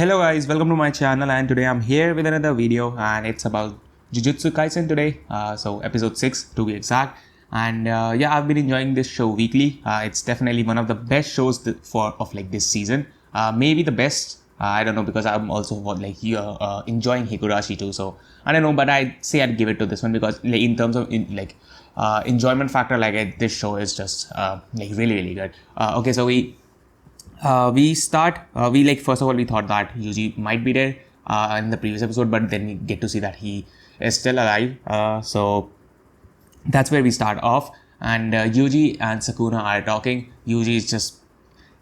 Hello guys, welcome to my channel, and today I'm here with another video and it's about Jujutsu Kaisen today. So episode 6 to be exact. And yeah, I've been enjoying this show weekly. It's definitely one of the best shows of this season. Maybe the best. I don't know, because I'm also enjoying Higurashi too. So I don't know, but I'd say I'd give it to this one because in terms of enjoyment factor, this show is just really good. Okay, so first of all we thought that Yuji might be dead in the previous episode, but then we get to see that he is still alive. So that's where we start off, and Yuji and Sukuna are talking. Yuji is just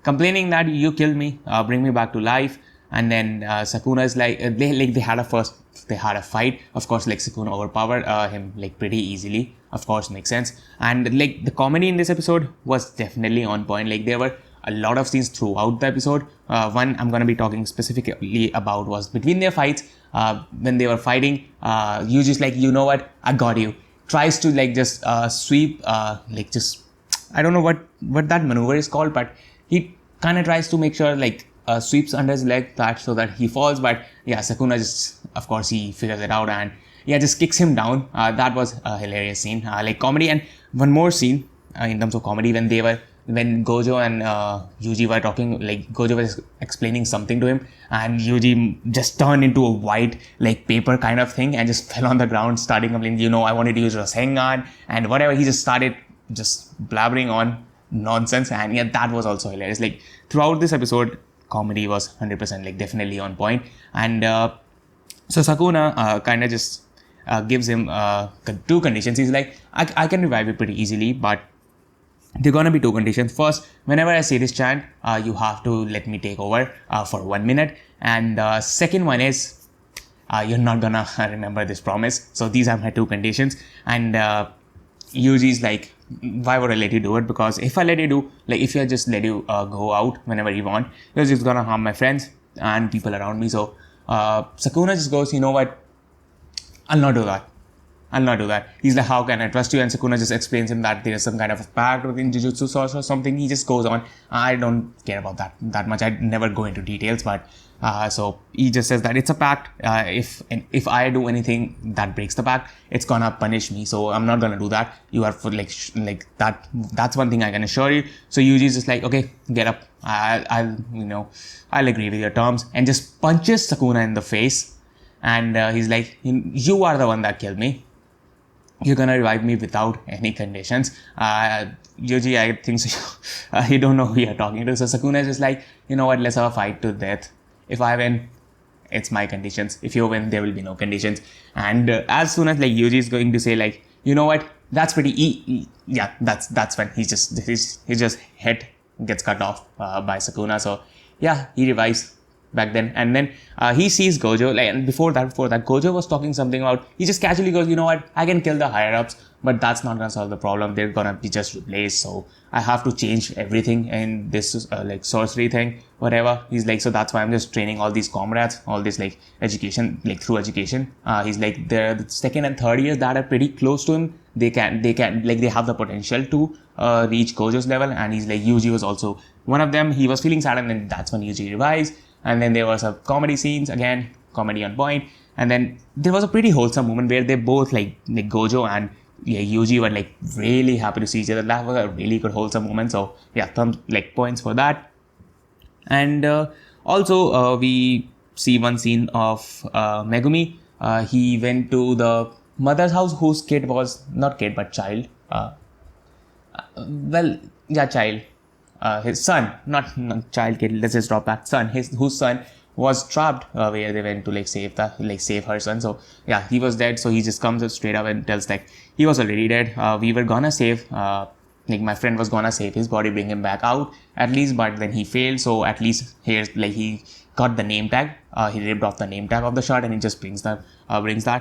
complaining that you killed me, bring me back to life, and then Sukuna is they had a fight. Of course, Sukuna overpowered him pretty easily. Of course, makes sense. And the comedy in this episode was definitely on point. There were a lot of scenes throughout the episode. One I'm going to be talking specifically about was between their fights. When they were fighting, Yuji's you know what, I got you. Tries to just sweep, I don't know what that maneuver is called, but he kind of tries to make sure sweeps under his leg so that he falls. But yeah, Sukuna just, of course, he figures it out and yeah, just kicks him down. That was a hilarious scene, comedy. And one more scene in terms of comedy, when Gojo and Yuji were talking, Gojo was explaining something to him, and Yuji just turned into a white paper kind of thing and just fell on the ground, starting complaining, I wanted to use Rasengan and whatever. He just started just blabbering on nonsense, and yeah, that was also hilarious. Throughout this episode, comedy was 100% definitely on point. And so Sukuna kind of just gives him two conditions. He's I can revive it pretty easily, but there are gonna be two conditions. First, whenever I say this chant, you have to let me take over for 1 minute. And second one is, you're not gonna remember this promise. So these are my two conditions. And Yuji's why would I let you do it? Because if I let you do, if I just let you go out whenever you want, you're just gonna harm my friends and people around me. So Sukuna just goes, you know what, I'll not do that. He's like, how can I trust you? And Sukuna just explains him that there is some kind of a pact within Jujutsu Source or something. He just goes on. I don't care about that much. I never go into details, but so he just says that it's a pact. If I do anything that breaks the pact, it's gonna punish me. So I'm not gonna do that. You are for that. That's one thing I can assure you. So Yuji's just okay, get up. I'll agree with your terms, and just punches Sukuna in the face. And he's like, you are the one that killed me. You're gonna revive me without any conditions. Yuji, I think so. You don't know who you're talking to. So Sukuna is just you know what, let's have a fight to death. If I win, it's my conditions. If you win, there will be no conditions. And as soon as Yuji is going to say you know what, that's pretty yeah, that's when his just head gets cut off by Sukuna. So yeah, he revives back then. And then he sees Gojo, and before that Gojo was talking something about, he just casually goes, you know what, I can kill the higher ups, but that's not gonna solve the problem. They're gonna be just replaced, so I have to change everything in this sorcery thing, whatever. He's so that's why I'm just training all these comrades, all this education, through education. He's the second and third years that are pretty close to him, they have the potential to reach Gojo's level. And he's Yuji was also one of them. He was feeling sad, and then that's when Yuji revives. And then there was some comedy scenes, again, comedy on point. And then there was a pretty wholesome moment where they both, Gojo and Yuji were, really happy to see each other. That was a really good wholesome moment. So, yeah, points for that. And also, we see one scene of Megumi. He went to the mother's house, whose kid was, not kid, but child. Child. His son, not child, kid, let's just drop that, son, whose son was trapped where they went to save her son. So yeah, he was dead. So he just comes up straight up and tells he was already dead. We were gonna save my friend was gonna save his body, bring him back out at least, but then he failed. So at least here's he got the name tag. He ripped off the name tag of the shard, and he just brings that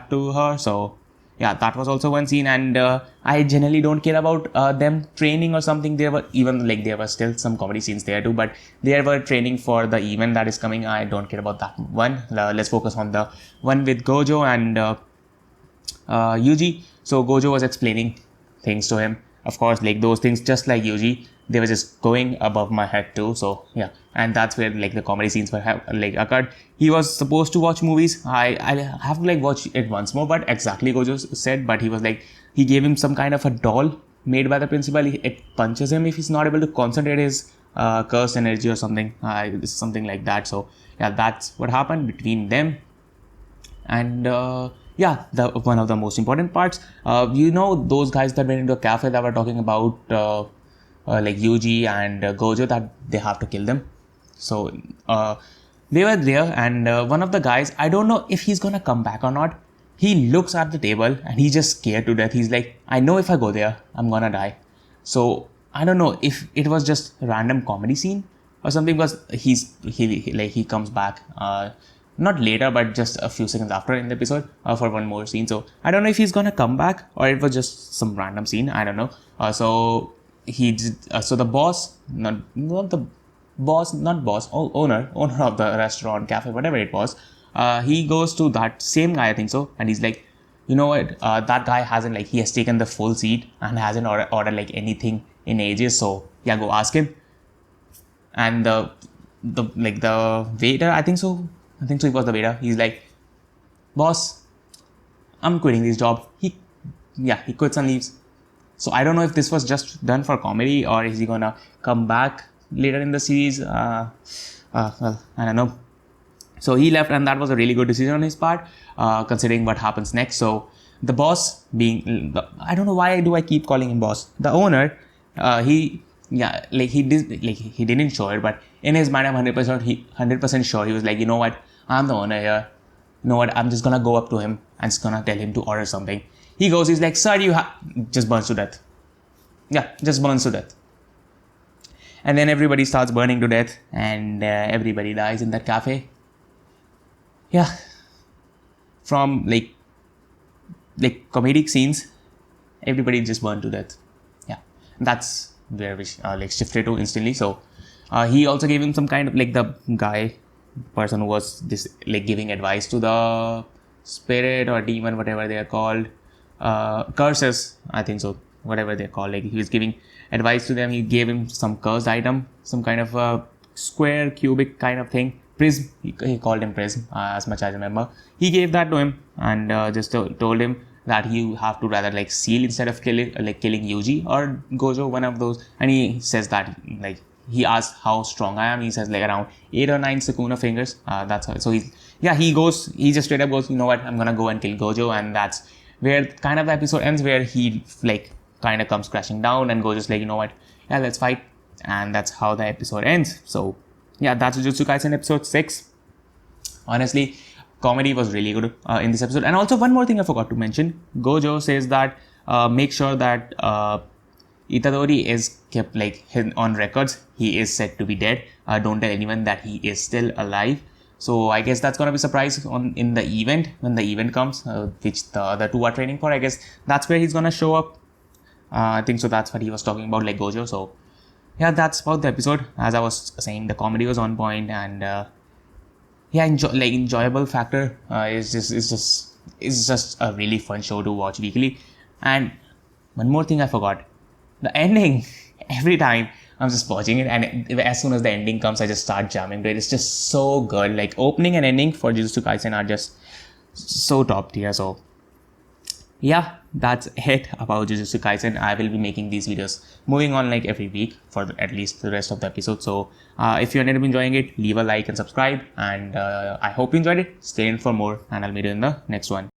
to her. So yeah, that was also one scene. And I generally don't care about them training or something. There were still some comedy scenes there too, but they were training for the event that is coming. I don't care about that one. Let's focus on the one with Gojo and Yuji. So Gojo was explaining things to him. Of course, those things, just like Yuji, they were just going above my head too. So yeah, and that's where like the comedy scenes were like occurred. He was supposed to watch movies. I have to like watch it once more, but exactly Gojo said. But he was like, he gave him some kind of a doll made by the principal. It punches him if he's not able to concentrate his cursed energy or something. Something like that. So yeah, that's what happened between them. And yeah, the one of the most important parts, those guys that went into a cafe that were talking about like Yuji and Gojo, that they have to kill them. So they were there, and one of the guys, I don't know if he's gonna come back or not. He looks at the table and he's just scared to death. He's like, I know if I go there, I'm gonna die. So I don't know if it was just a random comedy scene or something, because he comes back not later, but just a few seconds after in the episode for one more scene. So I don't know if he's gonna come back or it was just some random scene. I don't know. So he did. So the boss, not the boss, not boss, owner of the restaurant, cafe, whatever it was. He goes to that same guy, I think so, and he's like, you know what? That guy hasn't like, he has taken the full seat and hasn't ordered like anything in ages. So yeah, go ask him. And the waiter, I think so he was the waiter. He's like, boss, I'm quitting this job. He quits and leaves. So I don't know if this was just done for comedy or is he gonna come back later in the series. Well, I don't know. So he left, and that was a really good decision on his part, considering what happens next. So the boss I don't know why do I keep calling him boss. The owner, he didn't show it, but in his mind, I'm 100% sure. He was like, you know what, I'm the owner here. You know what, I'm just gonna go up to him and just gonna tell him to order something. He goes, he's like, sir, just burns to death. Yeah, just burns to death. And then everybody starts burning to death, and everybody dies in that cafe. Yeah, from like comedic scenes, everybody just burned to death. Yeah, that's where we shifted to instantly. So he also gave him some kind of like the person who was this like giving advice to the spirit or demon, whatever they are called, curses, I think so, whatever they're called. Like he was giving advice to them. He gave him some cursed item, some kind of a square cubic kind of thing. Prism, he called him Prism, as much as I remember. He gave that to him and just told him that you have to rather like seal instead of killing Yuji or Gojo, one of those. And he says that like, he asks how strong I am. He says like around 8 or 9 Sukuna fingers. That's how. So he just straight up goes, you know what, I'm gonna go and kill Gojo, and that's where kind of the episode ends, where he like kind of comes crashing down and Gojo's like, you know what, yeah, let's fight, and that's how the episode ends. So yeah, that's Jujutsu Kaisen episode 6. Honestly, comedy was really good in this episode. And also one more thing I forgot to mention. Gojo says that make sure that Itadori is kept like on records. He is said to be dead. Don't tell anyone that he is still alive. So I guess that's gonna be surprise in the event, when the event comes, which the other two are training for. I guess that's where he's gonna show up. I think so. That's what he was talking about, like Gojo. So yeah, that's about the episode. As I was saying, the comedy was on point, and enjoyable factor is just a really fun show to watch weekly. And one more thing I forgot, the ending. Every time I'm just watching it, and as soon as the ending comes, I just start jamming to it. It's just so good. Like opening and ending for Jujutsu Kaisen are just so top tier. So yeah, that's it about Jujutsu Kaisen. I will be making these videos moving on like every week for at least the rest of the episode. So if you ended up enjoying it, leave a like and subscribe. And I hope you enjoyed it. Stay in for more, and I'll meet you in the next one.